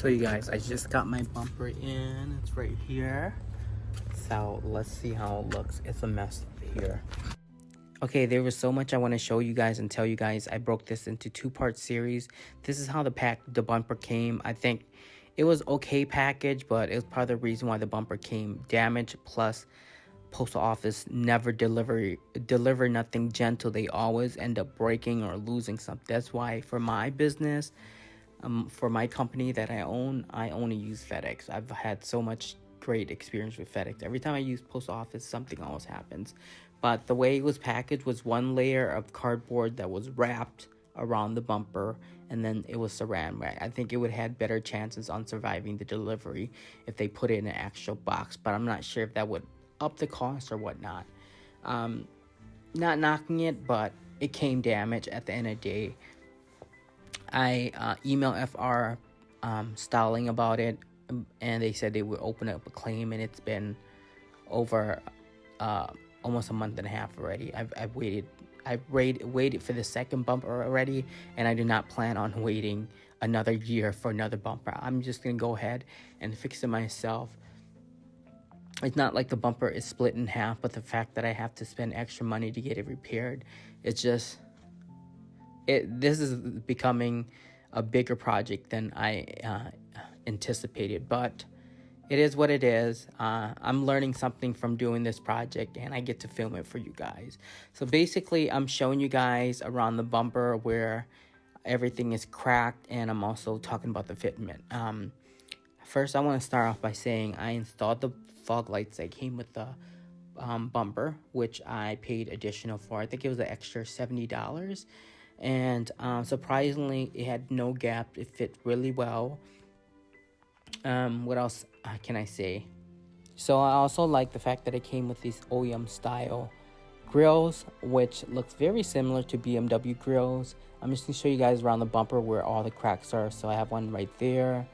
So you guys, I just got my bumper in. It's right here. So let's see how it looks. It's a mess here. Okay, there was so much I want to show you guys and tell you guys. I broke this into two-part series. This is how the bumper came. I think it was okay package, but it was part of the reason why the bumper came damaged. Plus, postal office never deliver nothing gentle. They always end up breaking or losing something. That's why for my business, for my company that I only use FedEx. I've had so much great experience with FedEx. Every time I use post office, something always happens. But the way it was packaged was one layer of cardboard that was wrapped around the bumper, and then it was saran wrap. I think it would have had better chances on surviving the delivery if they put it in an actual box, but I'm not sure if that would up the cost or whatnot. Not knocking it, but it came damaged at the end of the day. I emailed FR Styling about it, and they said they would open up a claim, and it's been over almost a month and a half already. I've waited for the second bumper already, and I do not plan on waiting another year for another bumper. I'm just gonna go ahead and fix it myself. It's not like the bumper is split in half, but the fact that I have to spend extra money to get it repaired, it's just this is becoming a bigger project than I anticipated, but it is what it is. I'm learning something from doing this project, and I get to film it for you guys. So basically, I'm showing you guys around the bumper where everything is cracked, and I'm also talking about the fitment. First, I want to start off by saying I installed the fog lights that came with the bumper, which I paid additional for. I think it was an extra $70. And surprisingly, it had no gap. It fit really well. What else can I say? So I also like the fact that it came with these OEM style grills, which looks very similar to BMW grills. I'm just gonna show you guys around the bumper where all the cracks are. So I have one right there.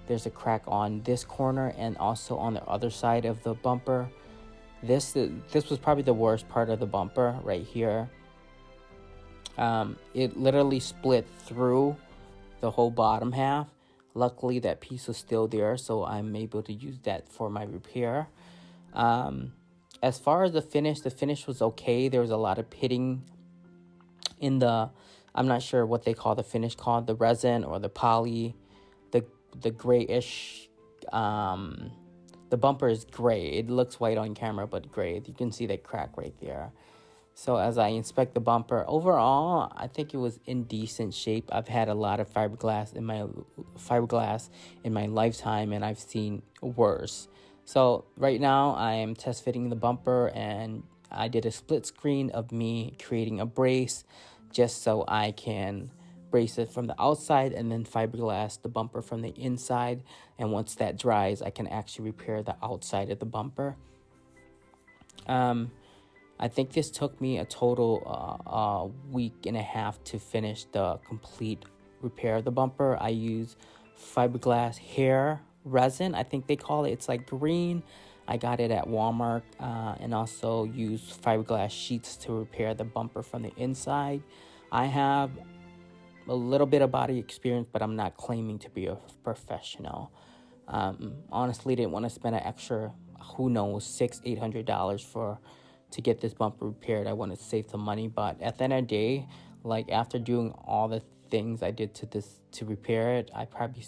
There's a crack on this corner and also on the other side of the bumper. This was probably the worst part of the bumper right here. It literally split through the whole bottom half. Luckily, that piece was still there, so I'm able to use that for my repair. As far as the finish was okay. There was a lot of pitting in the, I'm not sure what they call the finish called, the resin or the poly, the grayish. The bumper is gray. It looks white on camera, but gray. You can see that crack right there. So as I inspect the bumper, overall, I think it was in decent shape. I've had a lot of fiberglass in my lifetime, and I've seen worse. So right now, I am test fitting the bumper, and I did a split screen of me creating a brace just so I can brace it from the outside and then fiberglass the bumper from the inside. And once that dries, I can actually repair the outside of the bumper. I think this took me a total week and a half to finish the complete repair of the bumper. I use fiberglass hair resin, I think they call it. It's like green. I got it at Walmart, and also use fiberglass sheets to repair the bumper from the inside. I have a little bit of body experience, but I'm not claiming to be a professional. Honestly, didn't want to spend an extra, who knows, $600-800 to get this bumper repaired. I want to save some money, but at the end of the day, like after doing all the things I did to repair it, I probably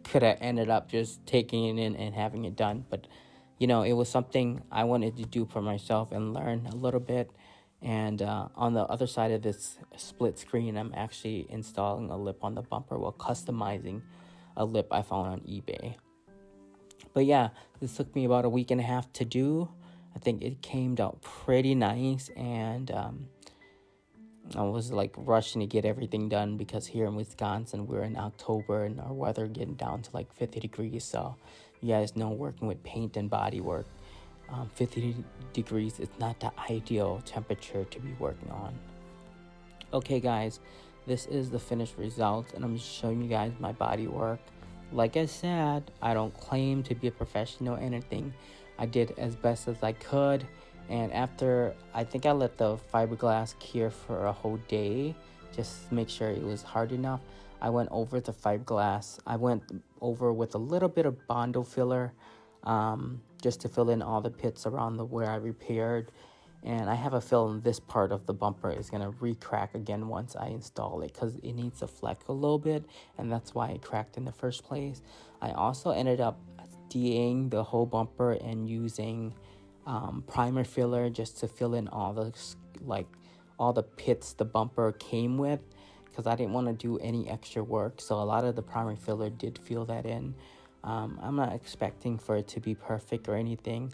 could have ended up just taking it in and having it done. But you know, it was something I wanted to do for myself and learn a little bit. And on the other side of this split screen, I'm actually installing a lip on the bumper while customizing a lip I found on eBay. But yeah, this took me about a week and a half to do. I think it came out pretty nice, and I was like rushing to get everything done because here in Wisconsin, we're in October and our weather getting down to like 50 degrees. So you guys know, working with paint and body work, 50 degrees is not the ideal temperature to be working on. Okay guys, this is the finished result, and I'm just showing you guys my body work. Like I said, I don't claim to be a professional or anything. I did as best as I could, and after, I think I let the fiberglass cure for a whole day just to make sure it was hard enough. I went over the fiberglass. I went over with a little bit of Bondo filler, just to fill in all the pits around where I repaired. And I have a feeling this part of the bumper is going to re-crack again once I install it, because it needs to flex a little bit, and that's why it cracked in the first place. I also ended up DAing the whole bumper and using primer filler just to fill in all the pits the bumper came with, because I didn't want to do any extra work. So a lot of the primer filler did fill that in. I'm not expecting for it to be perfect or anything.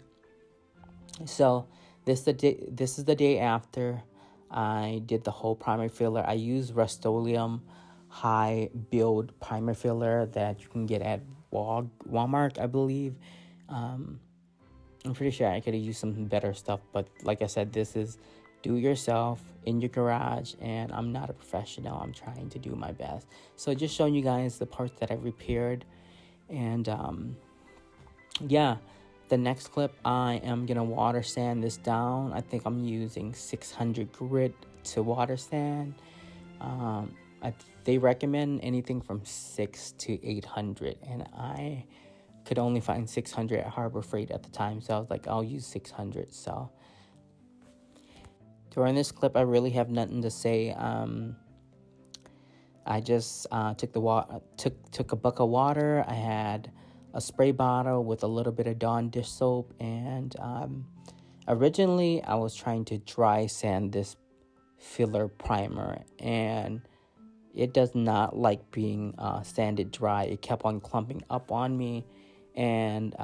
So this is the day after I did the whole primer filler. I used Rust-Oleum high build primer filler that you can get at Walmart, I believe. I'm pretty sure I could have used some better stuff, but like I said, this is do it yourself in your garage, and I'm not a professional. I'm trying to do my best. So just showing you guys the parts that I repaired. And yeah, the next clip, I am gonna water sand this down. I think I'm using 600 grit to water sand. They recommend anything from 600 to 800, and I could only find 600 at Harbor Freight at the time, so I was like, I'll use 600. So during this clip, I really have nothing to say. I just took a bucket of water. I had a spray bottle with a little bit of Dawn dish soap, and originally I was trying to dry sand this filler primer, and it does not like being sanded dry. It kept on clumping up on me, and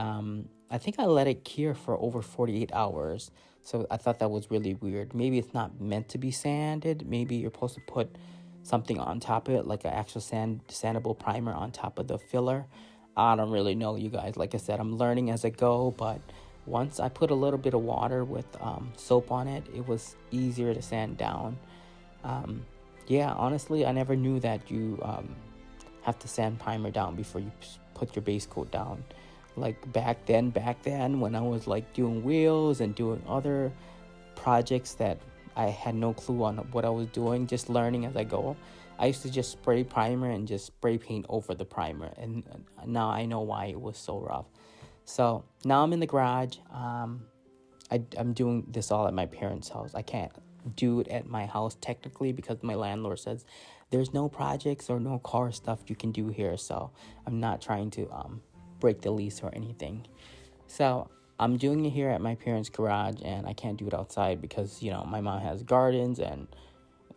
I think I let it cure for over 48 hours. So I thought that was really weird. Maybe it's not meant to be sanded. Maybe you're supposed to put something on top of it, like an actual sandable primer on top of the filler. I don't really know, you guys. Like I said, I'm learning as I go, but once I put a little bit of water with soap on it, it was easier to sand down. Yeah, honestly, I never knew that you have to sand primer down before you put your base coat down. Like back then when I was like doing wheels and doing other projects that I had no clue on what I was doing, just learning as I go, I used to just spray primer and just spray paint over the primer, and now I know why it was so rough. So now I'm in the garage. I'm doing this all at my parents' house. I can't do it at my house technically because my landlord says there's no projects or no car stuff you can do here. So I'm not trying to break the lease or anything. So I'm doing it here at my parents' garage, and I can't do it outside because, you know, my mom has gardens, and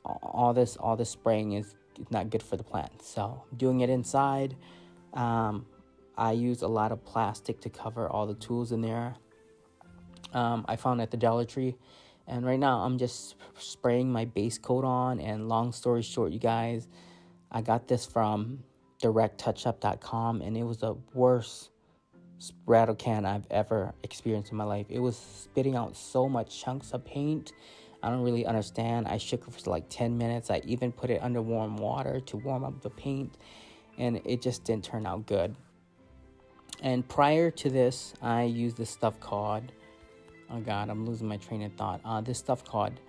all this spraying is not good for the plants. So I'm doing it inside. I use a lot of plastic to cover all the tools in there. I found at the Dollar Tree, and right now I'm just spraying my base coat on. And long story short, you guys, I got this from directtouchup.com, and it was the worst rattle can I've ever experienced in my life. It was spitting out so much chunks of paint. I don't really understand. I shook it for like 10 minutes. I even put it under warm water to warm up the paint, and it just didn't turn out good. And prior to this, I used this stuff called, oh God, I'm losing my train of thought. This stuff called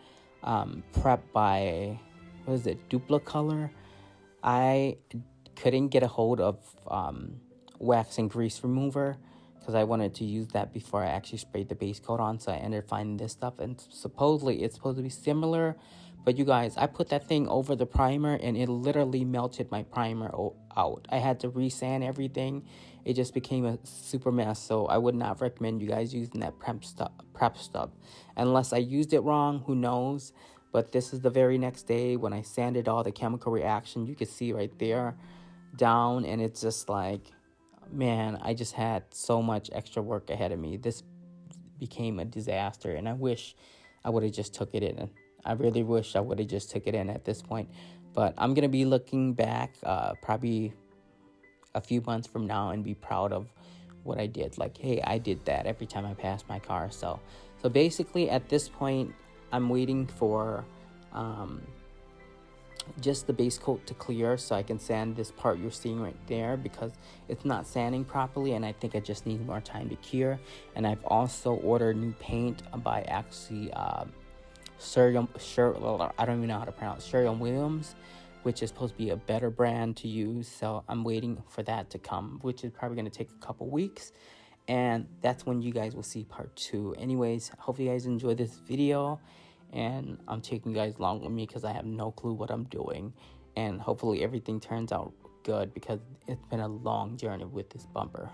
Prep by, what is it, Duplicolor. I couldn't get a hold of wax and grease remover because I wanted to use that before I actually sprayed the base coat on. So I ended up finding this stuff, and supposedly it's supposed to be similar. But you guys, I put that thing over the primer, and it literally melted my primer out. I had to resand everything. It just became a super mess. So I would not recommend you guys using that prep stuff. Unless I used it wrong, who knows? But this is the very next day when I sanded all the chemical reaction. You can see right there down, and it's just like, man, I just had so much extra work ahead of me. This became a disaster, and I wish I would have just took it in. I really wish I would have just took it in at this point. But I'm going to be looking back probably a few months from now and be proud of what I did. Like, hey, I did that every time I passed my car. So basically at this point, I'm waiting for just the base coat to clear so I can sand this part you're seeing right there, because it's not sanding properly, and I think I just need more time to cure. And I've also ordered new paint by actually I don't even know how to pronounce, Sherwin-Williams. which is supposed to be a better brand to use. So I'm waiting for that to come, which is probably going to take a couple weeks. And that's when you guys will see part 2. Anyways, hope you guys enjoy this video. And I'm taking you guys along with me because I have no clue what I'm doing. And hopefully everything turns out good because it's been a long journey with this bumper.